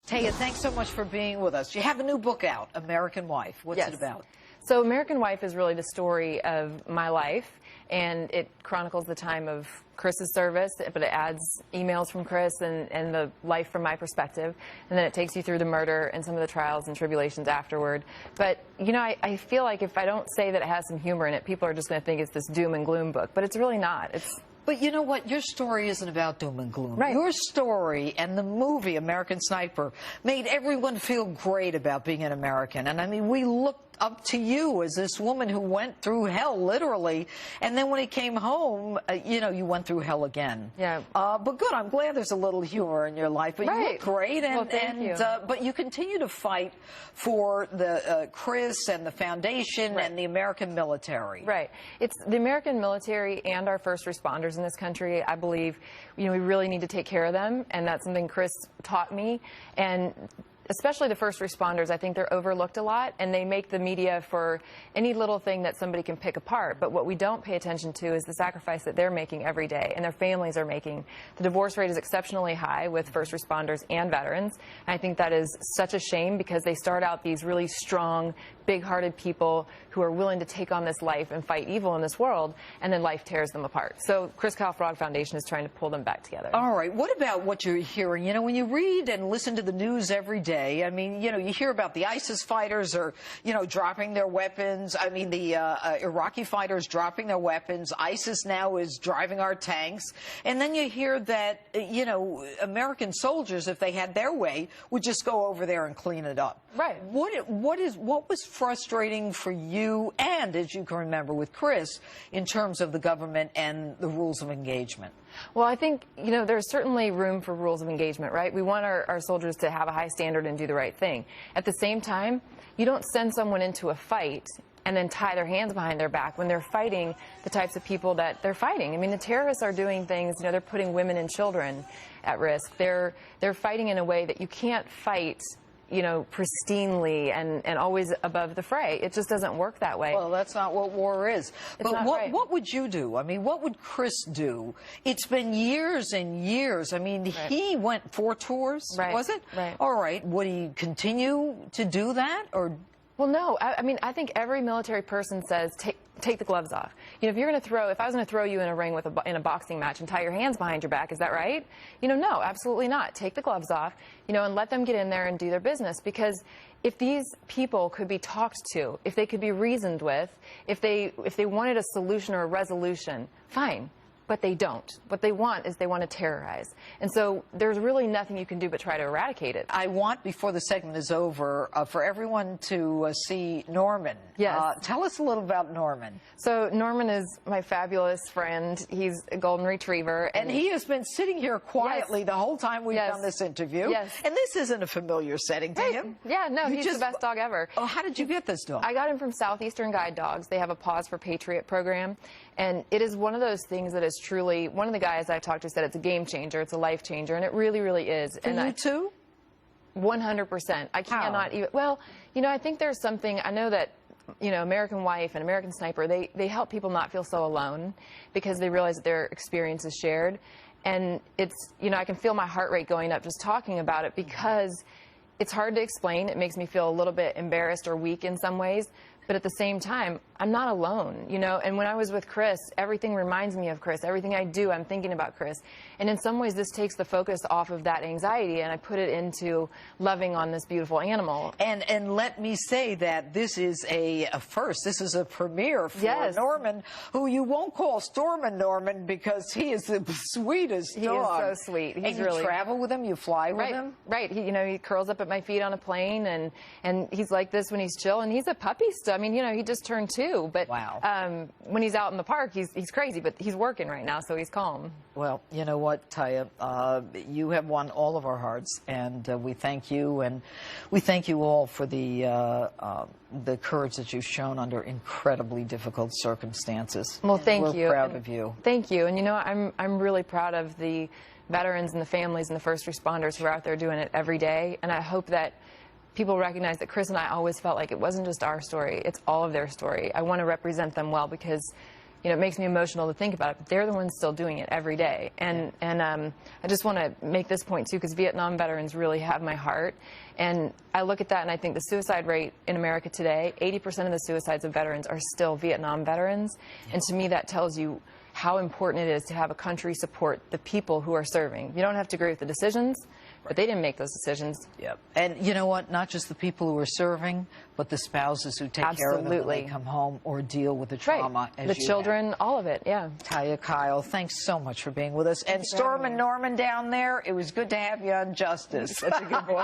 Taya, thanks so much for being with us. You have a new book out, American Wife. What's Yes. it about? So American Wife is really the story of my life, and it chronicles the time of Chris's service, but it adds emails from Chris and the life from my perspective, and then it takes you through the murder and some of the trials and tribulations afterward. But, you know, I feel like if I don't say that it has some humor in it, people are just going to think it's this doom and gloom book, but it's really not. But you know what? Your story isn't about doom and gloom. Right. Your story and the movie American Sniper made everyone feel great about being an American. And I mean, we looked up to you as this woman who went through hell, literally. And then when he came home, you know, you went through hell again. Yeah. But good. I'm glad there's a little humor in your life. But Right. you look great. And, well, thank you. But you continue to fight for the Chris and the foundation Right. and the American military. Right. It's the American military and our first responders in this country. I believe, you know, we really need to take care of them, and that's something Chris taught me. And especially the first responders, I think they're overlooked a lot, and they make the media for any little thing that somebody can pick apart. But what we don't pay attention to is the sacrifice that they're making every day and their families are making. The divorce rate is exceptionally high with first responders and veterans. And I think that is such a shame because they start out these really strong, big-hearted people who are willing to take on this life and fight evil in this world, and then life tears them apart. So Chris Kyle Frog Foundation is trying to pull them back together. All right. What about what you're hearing? You know, when you read and listen to the news every day, I mean, you know, you hear about the ISIS fighters or, you know, dropping their weapons. I mean, the Iraqi fighters dropping their weapons. ISIS now is driving our tanks. And then you hear that, you know, American soldiers, if they had their way, would just go over there and clean it up. Right. What was frustrating for you and, as you can remember, with Chris in terms of the government and the rules of engagement? Well, I think, you know, there's certainly room for rules of engagement, right? We want our soldiers to have a high standard and do the right thing. At the same time, you don't send someone into a fight and then tie their hands behind their back when they're fighting the types of people that they're fighting. I mean, the terrorists are doing things, you know, they're putting women and children at risk. They're fighting in a way that you can't fight, you know, pristinely and always above the fray. It just doesn't work that way. Well, that's not what war is. But what would you do? I mean, what would Chris do? It's been years and years. I mean, Right. he went 4 tours, Right. was it? Right. All right. Would he continue to do that? Or Well, no. I mean, I think every military person says take the gloves off. You know, if you're going to throw, if I was going to throw you in a ring in a boxing match and tie your hands behind your back, is that right? You know, no, absolutely not. Take the gloves off, you know, and let them get in there and do their business. Because if these people could be talked to, if they could be reasoned with, if they wanted a solution or a resolution, fine. But they don't. What they want is they want to terrorize. And so there's really nothing you can do but try to eradicate it. I want, before the segment is over, for everyone to see Norman. Yes. Tell us a little about Norman. So Norman is my fabulous friend. He's a golden retriever. And he has been sitting here quietly the whole time we've done this interview. Yes. And this isn't a familiar setting to him. Yeah, no, he's the best dog ever. Oh, how did you get this dog? I got him from Southeastern Guide Dogs. They have a Paws for Patriot program. And it is one of those things that is truly, one of the guys I talked to said it's a game changer, it's a life changer, and it really, really is. For you too? 100%. I cannot even, well, you know, I think there's something, I know that, you know, American Wife and American Sniper, they help people not feel so alone because they realize that their experience is shared. And it's, you know, I can feel my heart rate going up just talking about it because it's hard to explain. It makes me feel a little bit embarrassed or weak in some ways. But at the same time, I'm not alone, you know, and when I was with Chris, everything reminds me of Chris. Everything I do, I'm thinking about Chris. And in some ways, this takes the focus off of that anxiety, and I put it into loving on this beautiful animal. And let me say that this is a first. This is a premiere for Norman, who you won't call Stormin' Norman because he is the sweetest dog. He is so sweet. He's and you travel with him? You fly with him? Right. He, you know, he curls up at my feet on a plane, and he's like this when he's chill, and he's a puppy still. I mean, you know, he just turned 2, but when he's out in the park, he's crazy, but he's working right now, so he's calm. Well, you know what, Taya, you have won all of our hearts, and we thank you, and we thank you all for the courage that you've shown under incredibly difficult circumstances. Well, thank you. We're proud of you. Thank you, and you know, I'm really proud of the veterans and the families and the first responders who are out there doing it every day, and I hope that people recognize that Chris and I always felt like it wasn't just our story, it's all of their story. I want to represent them well because it makes me emotional to think about it, but they're the ones still doing it every day. And I just want to make this point, too, because Vietnam veterans really have my heart. And I look at that and I think the suicide rate in America today, 80% of the suicides of veterans are still Vietnam veterans. And to me, that tells you how important it is to have a country support the people who are serving. You don't have to agree with the decisions, but they didn't make those decisions. Yep. And you know what? Not just the people who are serving, but the spouses who take care of them when they come home or deal with the trauma. Right. The children, all of it, yeah. Taya Kyle, thanks so much for being with us. And Storm and Norman down there, it was good to have you on Justice. That's a good boy.